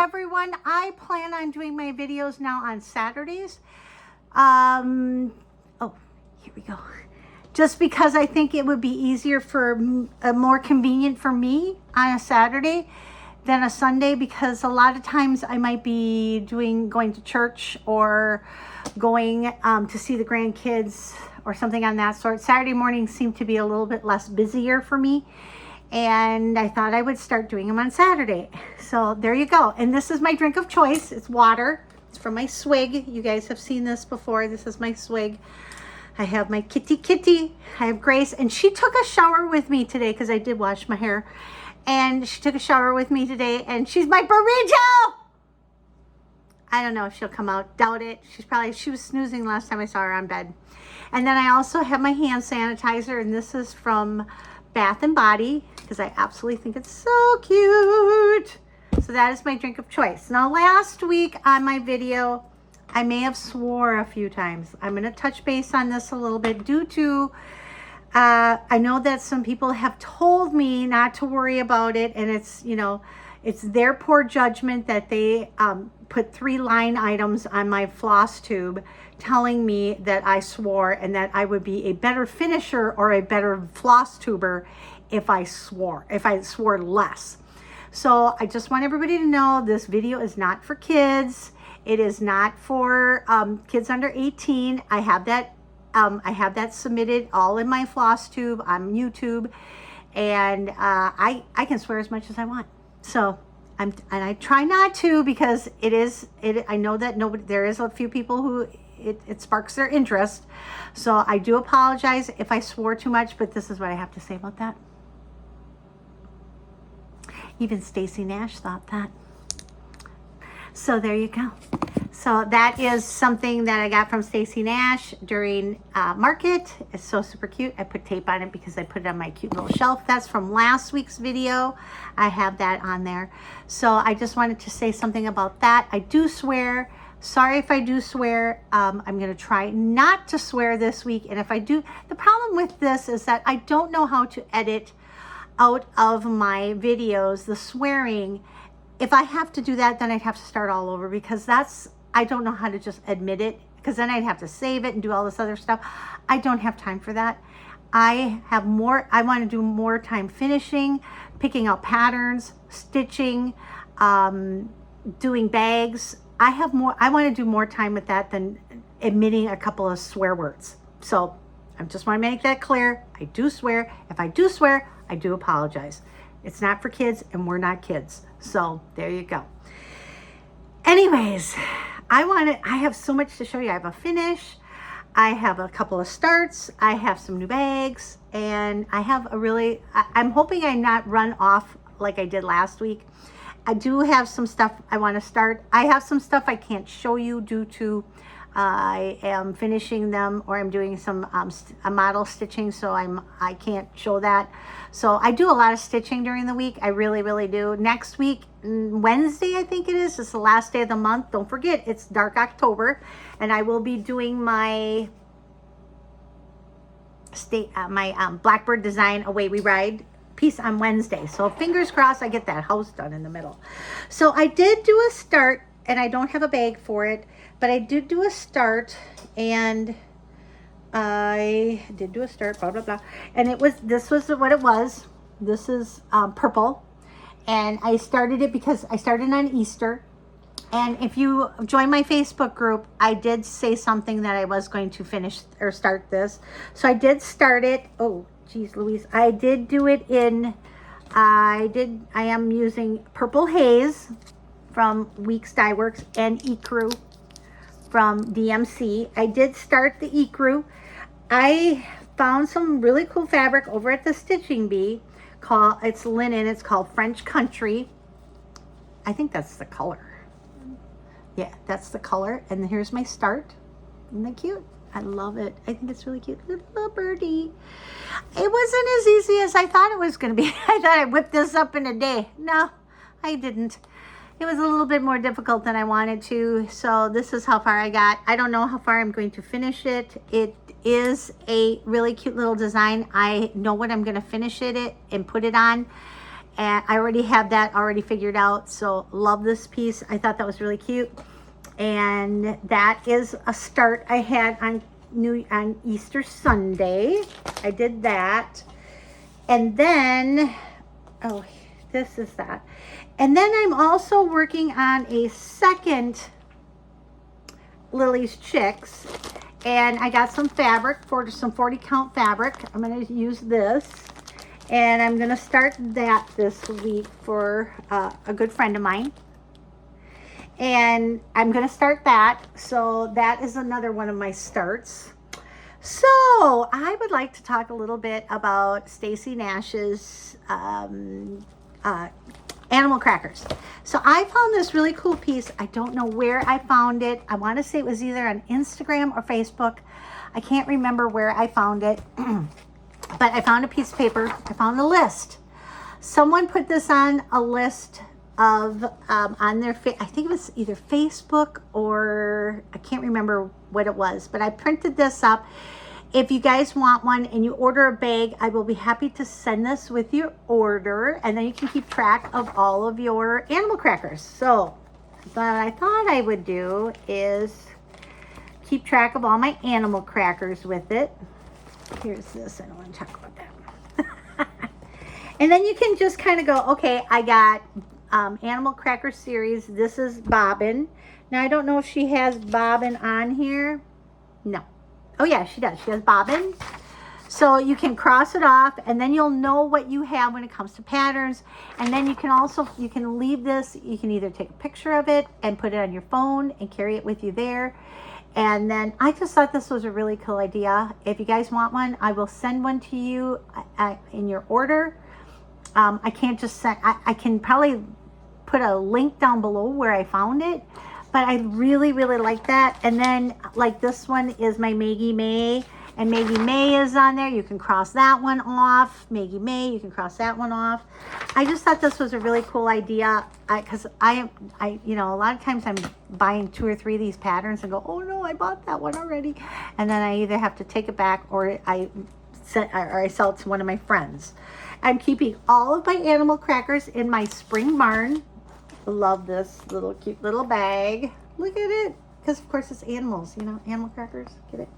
everyone. I plan on doing my videos now on Saturdays. Oh, here we go. Just because I think it would be easier for, more convenient for me on a Saturday than a Sunday, because a lot of times I might be going to church or going to see the grandkids or something on that sort. Saturday mornings seem to be a little bit less busier for me, and I thought I would start doing them on Saturday. So there you go. And this is my drink of choice. It's water. It's from my swig. You guys have seen this before. This is my swig. I have my kitty. I have Grace, and she took a shower with me today because I did wash my hair. And she took a shower with me today, and she's my burrito. I don't know if she'll come out. Doubt it. She was snoozing last time I saw her on bed. And then I also have my hand sanitizer, and this is from Bath and Body because I absolutely think it's so cute. So that is my drink of choice. Now, last week on my video, I may have swore a few times. I'm going to touch base on this a little bit due to I know that some people have told me not to worry about it, and it's, you know, it's their poor judgment that they put 3 line items on my floss tube telling me that I swore and that I would be a better finisher or a better floss tuber if I swore less. So I just want everybody to know this video is not for kids. It is not for kids under 18. I have that submitted all in my floss tube on YouTube, and I can swear as much as I want. So I try not to, because I know that there is a few people who it sparks their interest. So I do apologize if I swore too much, but this is what I have to say about that. Even Stacy Nash thought that. So there you go. So that is something that I got from Stacy Nash during market. It's so super cute. I put tape on it because I put it on my cute little shelf. That's from last week's video. I have that on there. So I just wanted to say something about that. I do swear. Sorry if I do swear. I'm going to try not to swear this week. And if I do, the problem with this is that I don't know how to edit out of my videos the swearing. If I have to do that, then I'd have to start all over, because I don't know how to just admit it, because then I'd have to save it and do all this other stuff. I don't have time for that. I want to do more time finishing, picking out patterns, stitching, doing bags. I want to do more time with that than admitting a couple of swear words. So I just want to make that clear. I do swear. If I do swear, I do apologize. It's not for kids, and we're not kids. So there you go. Anyways, I have so much to show you. I have a finish. I have a couple of starts. I have some new bags, and I have I'm hoping I not run off like I did last week. I do have some stuff I want to start. I have some stuff I can't show you due to I am finishing them, or I'm doing some model stitching, so I can't show that. So I do a lot of stitching during the week. I really, really do. Next week, Wednesday, I think it is. It's the last day of the month. Don't forget, it's Dark October, and I will be doing my Blackbird Design Away We Ride piece on Wednesday. So fingers crossed I get that house done in the middle. So I did do a start, and I don't have a bag for it, but I did do a start, and I did do a start, blah, blah, blah. And this was what it was. This is purple. And I started it because I started on Easter. And if you join my Facebook group, I did say something that I was going to finish or start this. So I did start it. Oh, geez, Louise. I did do it I am using Purple Haze from Weeks Dye Works and Ecru from DMC. I did start the Ecru. I found some really cool fabric over at the Stitching Bee. It's linen. It's called French Country. I think that's the color. Yeah, that's the color. And here's my start. Isn't that cute? I love it. I think it's really cute. Little birdie. It wasn't as easy as I thought it was going to be. I thought I'd whip this up in a day. No, I didn't. It was a little bit more difficult than I wanted to. So this is how far I got. I don't know how far I'm going to finish it. It is a really cute little design. I know what I'm going to finish it and put it on. And I already have that already figured out. So love this piece. I thought that was really cute. And that is a start I had on Easter Sunday. I did that. And then, oh, this is that. And then I'm also working on a second Lily's Chicks. And I got some fabric, for some 40 count fabric. I'm going to use this. And I'm going to start that this week for a good friend of mine. And I'm going to start that. So that is another one of my starts. So I would like to talk a little bit about Stacy Nash's animal crackers. So I found this really cool piece. I don't know where I found it. I want to say it was either on Instagram or Facebook. I can't remember where I found it. But I found a piece of paper. I found a list. Someone put this on a list of on their I think it was either Facebook or I can't remember what it was, but I printed this up. If you guys want one and you order a bag, I will be happy to send this with your order, and then you can keep track of all of your animal crackers. So what I thought I would do is keep track of all my animal crackers with it. Here's this. I don't want to talk about that. And then you can just kind of go, okay, I got Animal Cracker Series. This is Bobbin. Now, I don't know if she has Bobbin on here. No. Oh, yeah, she does. She has Bobbin. So you can cross it off, and then you'll know what you have when it comes to patterns. And then you can also, you can leave this. You can either take a picture of it and put it on your phone and carry it with you there. And then I just thought this was a really cool idea. If you guys want one, I will send one to you in your order. I can't just send, I can probably put a link down below where I found it, but I really, really like that. And then like this one is my Maggie May, and Maggie May is on there. You can cross that one off. Maggie May, you can cross that one off. I just thought this was a really cool idea, because I you know, a lot of times I'm buying 2 or 3 of these patterns and go, oh no, I bought that one already. And then I either have to take it back or I sell it to one of my friends. I'm keeping all of my animal crackers in my spring barn. Love this little cute little bag. Look at it. Because of course it's animals, you know, animal crackers. Get it?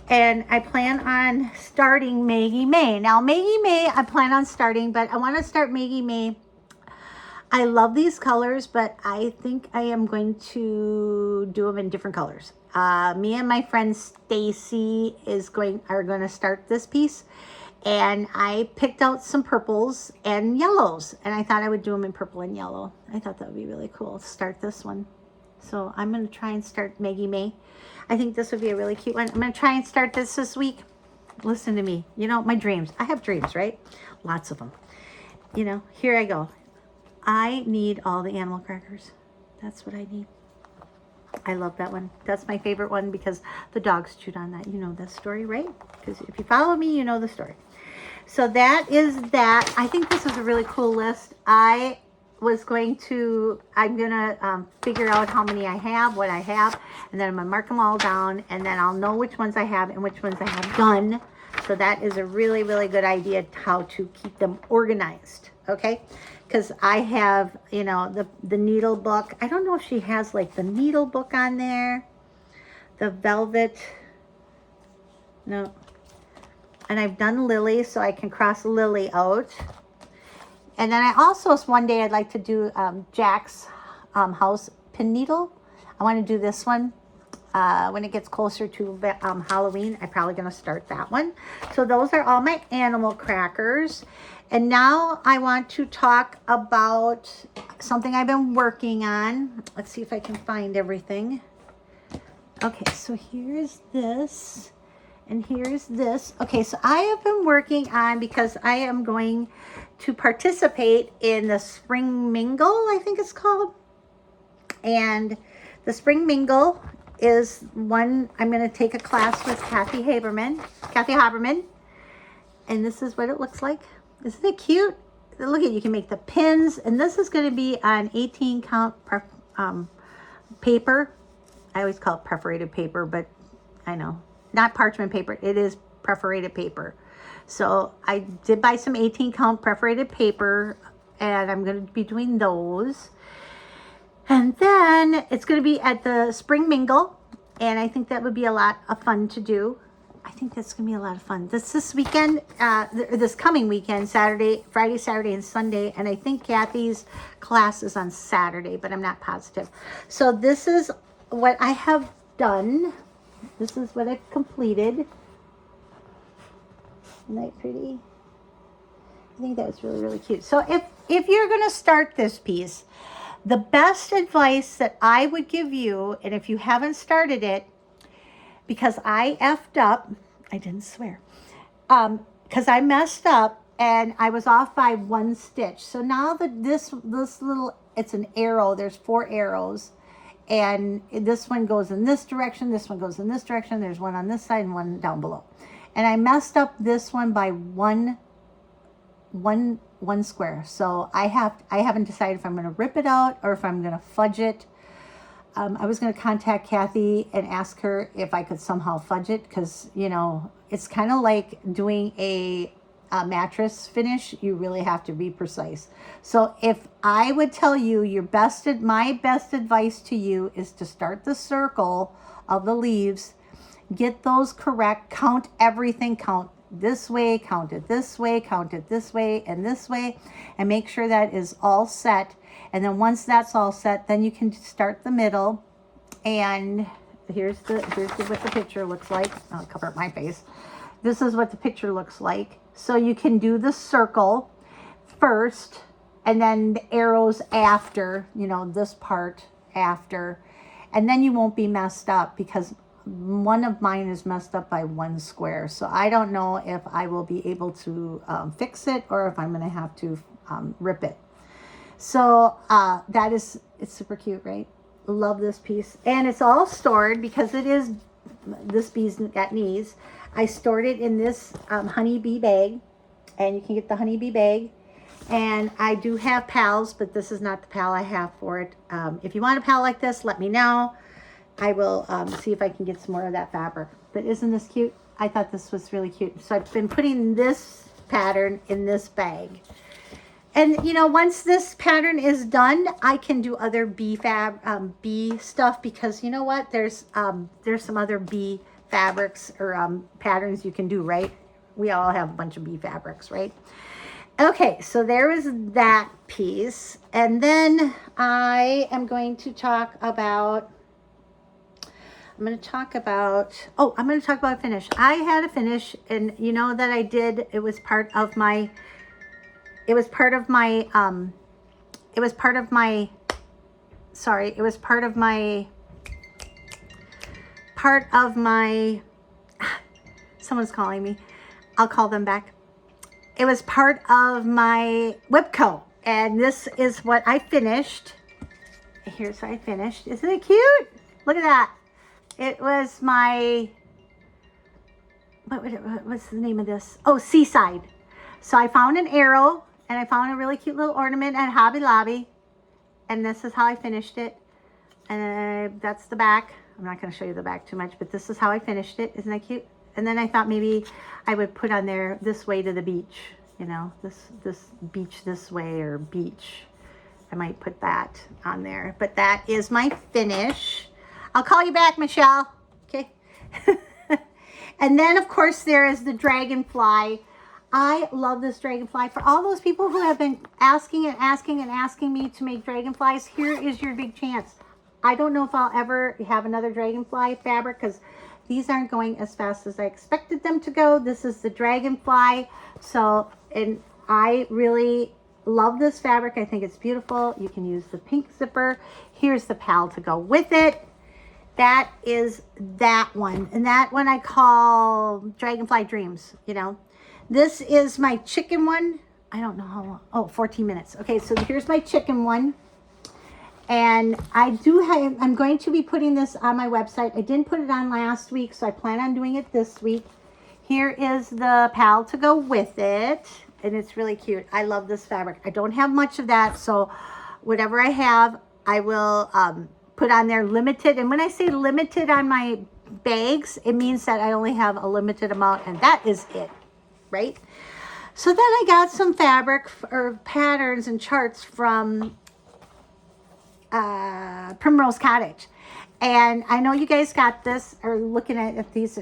And I plan on starting Maggie May. Now Maggie May, I plan on starting, but I want to start Maggie May. I love these colors, but I think I am going to do them in different colors. Me and my friend Stacy are going to start this piece. And I picked out some purples and yellows, and I thought I would do them in purple and yellow. I thought that would be really cool to start this one. So I'm going to try and start Maggie May. I think this would be a really cute one. I'm going to try and start this week. Listen to me. You know, my dreams. I have dreams, right? Lots of them. You know, here I go. I need all the animal crackers. That's what I need. I love that one. That's my favorite one because the dogs chewed on that. You know this story, right? Because if you follow me, you know the story. So that is that. I think this is a really cool list. I'm going to figure out how many I have, what I have, and then I'm going to mark them all down, and then I'll know which ones I have and which ones I have done. So that is a really, really good idea how to keep them organized, okay? Because I have, you know, the needle book. I don't know if she has like the needle book on there. The velvet. No. And I've done Lily, so I can cross Lily out. And then I also, one day I'd like to do Jack's house pin needle. I want to do this one. When it gets closer to Halloween, I'm probably going to start that one. So those are all my animal crackers. And now I want to talk about something I've been working on. Let's see if I can find everything. Okay, so here's this. And here's this. Okay, so I have been working on, because I am going to participate in the Spring Mingle, I think it's called. And the Spring Mingle is one, I'm going to take a class with Kathy Haberman. And this is what it looks like. Isn't it cute? Look at, you can make the pins. And this is going to be on 18 count paper. I always call it perforated paper, but I know. Not parchment paper, it is perforated paper. So I did buy some 18 count perforated paper and I'm going to be doing those. And then it's going to be at the Spring Mingle, and I think that would be a lot of fun to do. I think that's going to be a lot of fun. This weekend, this coming weekend, Friday, Saturday, and Sunday. And I think Kathy's class is on Saturday, but I'm not positive. So this is what I have done. This is what I've completed. Isn't that pretty? I think that was really, really cute. So if you're going to start this piece, the best advice that I would give you, and if you haven't started it, because I effed up, I didn't swear, because I messed up and I was off by 1 stitch. So now that this little, it's an arrow, there's 4 arrows, and this one goes in this direction, this one goes in this direction, there's one on this side and one down below. And I messed up this one by one square. So I haven't decided if I'm going to rip it out or if I'm going to fudge it. I was going to contact Kathy and ask her if I could somehow fudge it, because, you know, it's kind of like doing a mattress finish. You really have to be precise. So if I would tell you my best advice to you is to start the circle of the leaves, get those correct, count everything, count this way, count it this way, count it this way, and make sure that is all set. And then once that's all set, then you can start the middle. And here's what the picture looks like. I'll cover up my face. This is what the picture looks like. So you can do the circle first, and then the arrows after, you know, this part after, and then you won't be messed up, because one of mine is messed up by 1 square. So I don't know if I will be able to fix it, or if I'm going to have to rip it. So it's super cute, right? Love this piece. And it's all stored, because it is this bee's got knees. I stored it in this honeybee bag, and you can get the honeybee bag. And I do have pals, but this is not the pal I have for it. If you want a pal like this, let me know. I will see if I can get some more of that fabric. But isn't this cute? I thought this was really cute. So I've been putting this pattern in this bag. And, you know, once this pattern is done, I can do other bee stuff, because you know what? There's some other bee fabrics or patterns you can do, right? We all have a bunch of bee fabrics, right? Okay, so there is that piece. And then I am going to talk about a finish. I had a finish, and you know that I did, it was part of my someone's calling me. I'll call them back. It was part of my Whipco, and this is what I finished. Here's what I finished. Isn't it cute? Look at that. It was my, what's the name of this? Oh, Seaside. So I found an arrow, and I found a really cute little ornament at Hobby Lobby, and this is how I finished it. And that's the back. I'm not going to show you the back too much, but this is how I finished it. Isn't that cute? And then I thought maybe I would put on there, this way to the beach, you know, this beach this way, or beach. I might put that on there, but that is my finish. I'll call you back, Michelle. Okay. And then, of course, there is the dragonfly. I love this dragonfly. For all those people who have been asking me to make dragonflies, here is your big chance. I don't know if I'll ever have another dragonfly fabric, because these aren't going as fast as I expected them to go. This is the dragonfly. So, and I really love this fabric. I think it's beautiful. You can use the pink zipper. Here's the pal to go with it. That is that one. And that one I call Dragonfly Dreams, you know. This is my chicken one. I don't know how long. Oh, 14 minutes. Okay, so here's my chicken one. And I'm going to be putting this on my website. I didn't put it on last week, so I plan on doing it this week. Here is the pal to go with it. And it's really cute. I love this fabric. I don't have much of that, so whatever I have, I will put on there limited. And when I say limited on my bags, it means that I only have a limited amount, and that is it, right? So then I got some fabric or patterns and charts from Primrose Cottage. And I know you guys got this, or looking at these.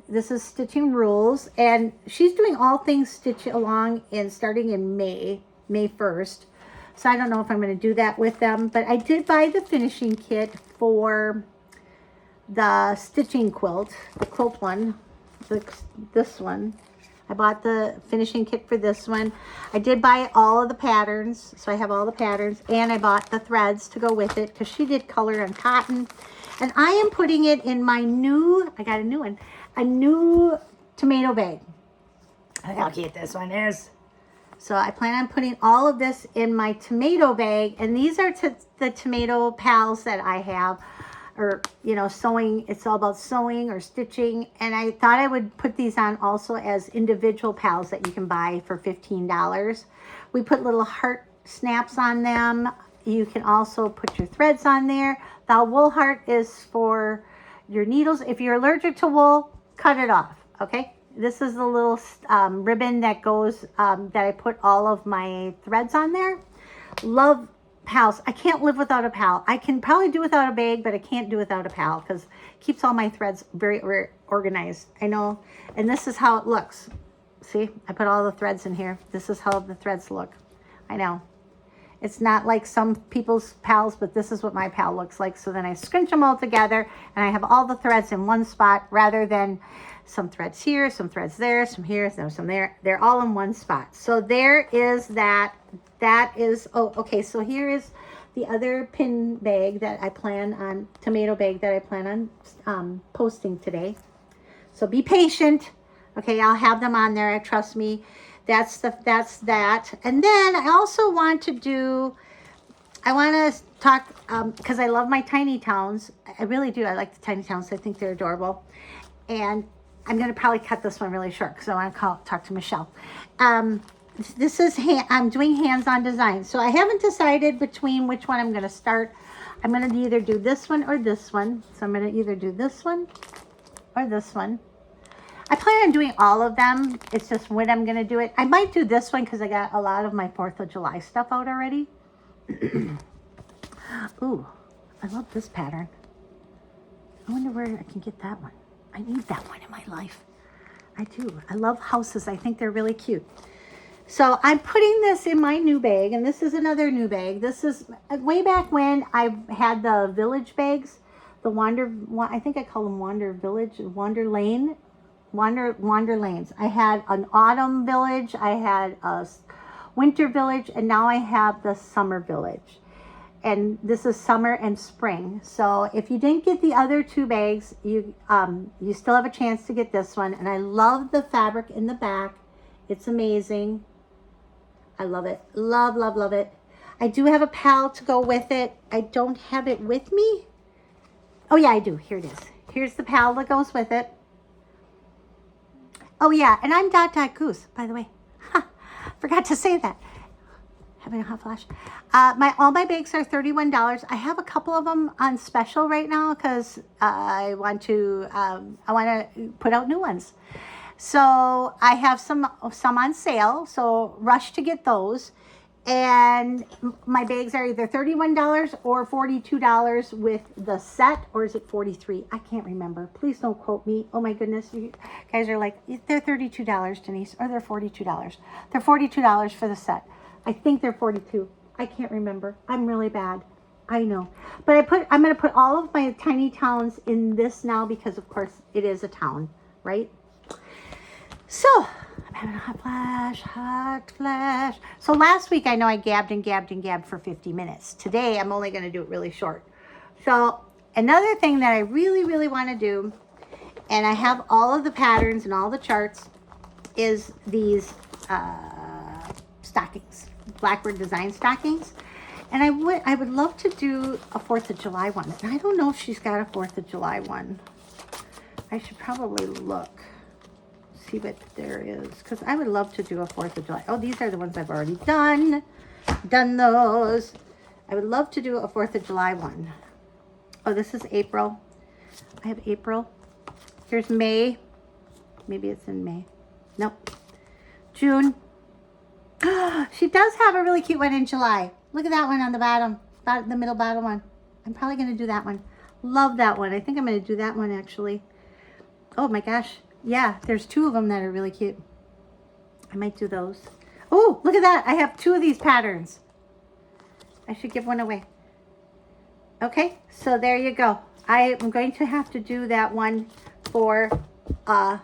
This is Stitching Rules. And she's doing all things stitch along and starting in May 1st. So I don't know if I'm going to do that with them. But I did buy the finishing kit for the stitching quilt, the quilt one, this one. I bought the finishing kit for this one. I did buy all of the patterns, so I have all the patterns, and I bought the threads to go with it because she did color and cotton. And I am putting it in my new, I got a new one, a new tomato bag. Look how cute this one is. So I plan on putting all of this in my tomato bag, and these are the tomato pals that I have. Or, you know, sewing, it's all about sewing or stitching. And I thought I would put these on also as individual pals that you can buy for $15. We put little heart snaps on them. You can also put your threads on there. The wool heart is for your needles. If you're allergic to wool, cut it off, okay? This is the little ribbon that goes, that I put all of my threads on there. Love pals. I can't live without a pal. I can probably do without a bag, but I can't do without a pal because it keeps all my threads very organized. I know. And this is how it looks. See, I put all the threads in here. This is how the threads look. I know. It's not like some people's pals, but this is what my pal looks like. So then I scrunch them all together and I have all the threads in one spot rather than some threads here, some threads there, some here, some there. They're all in one spot. So there is that. That is, oh, okay, so here is the other pin bag that I plan on, tomato bag that I plan on posting today. So be patient. Okay, I'll have them on there, trust me. That's that. And then I also want to do, I want to talk, because I love my tiny towns. I really do. I like the tiny towns. I think they're adorable. And I'm going to probably cut this one really short because I want to talk to Michelle. This is, I'm doing hands-on design. So I haven't decided between which one I'm going to start. I'm going to either do this one or this one. So I'm going to either do this one or this one. I plan on doing all of them. It's just when I'm going to do it. I might do this one because I got a lot of my 4th of July stuff out already. Ooh, I love this pattern. I wonder where I can get that one. I need that one in my life. I do. I love houses. I think they're really cute. So I'm putting this in my new bag, and this is another new bag. This is way back when I had the village bags, the I think I call them Wander Village, Wander Lanes. I had an autumn village, I had a winter village, and now I have the summer village. And this is summer and spring. So if you didn't get the other two bags, you still have a chance to get this one. And I love the fabric in the back. It's amazing. I love it. Love, love, love it. I do have a pal to go with it. I don't have it with me. Oh yeah, I do. Here it is. Here's the pal that goes with it. Oh yeah, and I'm Goose, by the way. Forgot to say that. Having a hot flash. All my bags are $31. I have a couple of them on special right now because I want to put out new ones. So I have some on sale, so rush to get those. And my bags are either $31 or $42 with the set, or is it $43? I can't remember. Please don't quote me. Oh my goodness, you guys are like, they're $32, Denise, or they're $42. They're $42 for the set. I think they're $42. I can't remember. I'm really bad. I know. But I'm going to put all of my tiny towns in this now because, of course, it is a town, right? So, I'm having a hot flash. So last week, I know I gabbed for 50 minutes. Today, I'm only going to do it really short. So, another thing that I really, really want to do, and I have all of the patterns and all the charts, is these stockings. Blackbird design stockings. And I would love to do a 4th of July one. And I don't know if she's got a 4th of July one. I should probably look. See what there is, because I would love to do a 4th of July. Oh, these are the ones I've already done those. I would love to do a 4th of July one. Oh, this is April. I have April. Here's May. Maybe it's in May. Nope. June. She does have a really cute one in July. Look at that one on the bottom, the middle bottom one. I'm probably going to do that one. Love that one. I think I'm going to do that one actually. Oh my gosh. Yeah, there's 2 of them that are really cute. I might do those. Oh, look at that. I have 2 of these patterns. I should give one away. Okay, so there you go. I am going to have to do that one for my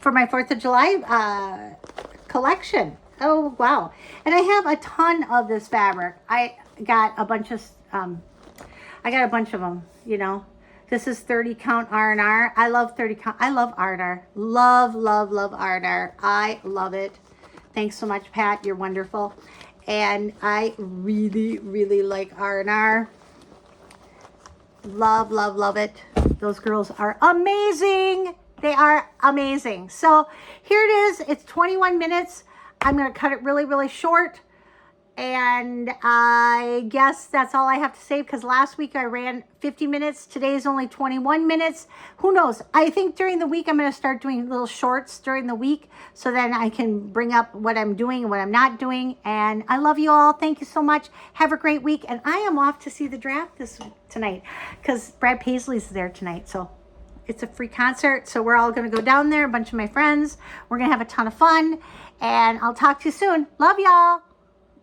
4th of July collection. Oh, wow. And I have a ton of this fabric. I got a bunch of them, you know. This is 30 count R&R. I love 30 count. I love R&R. Love, love, love R&R. I love it. Thanks so much, Pat. You're wonderful. And I really, really like R&R. Love, love, love it. Those girls are amazing. They are amazing. So here it is. It's 21 minutes. I'm going to cut it really, really short. And I guess that's all I have to say, because last week I ran 50 minutes. Today is only 21 minutes. Who knows? I think during the week I'm going to start doing little shorts during the week, so then I can bring up what I'm doing and what I'm not doing. And I love you all. Thank you so much. Have a great week. And I am off to see the draft tonight, because Brad Paisley's there tonight. So it's a free concert. So we're all going to go down there, a bunch of my friends. We're going to have a ton of fun. And I'll talk to you soon. Love y'all.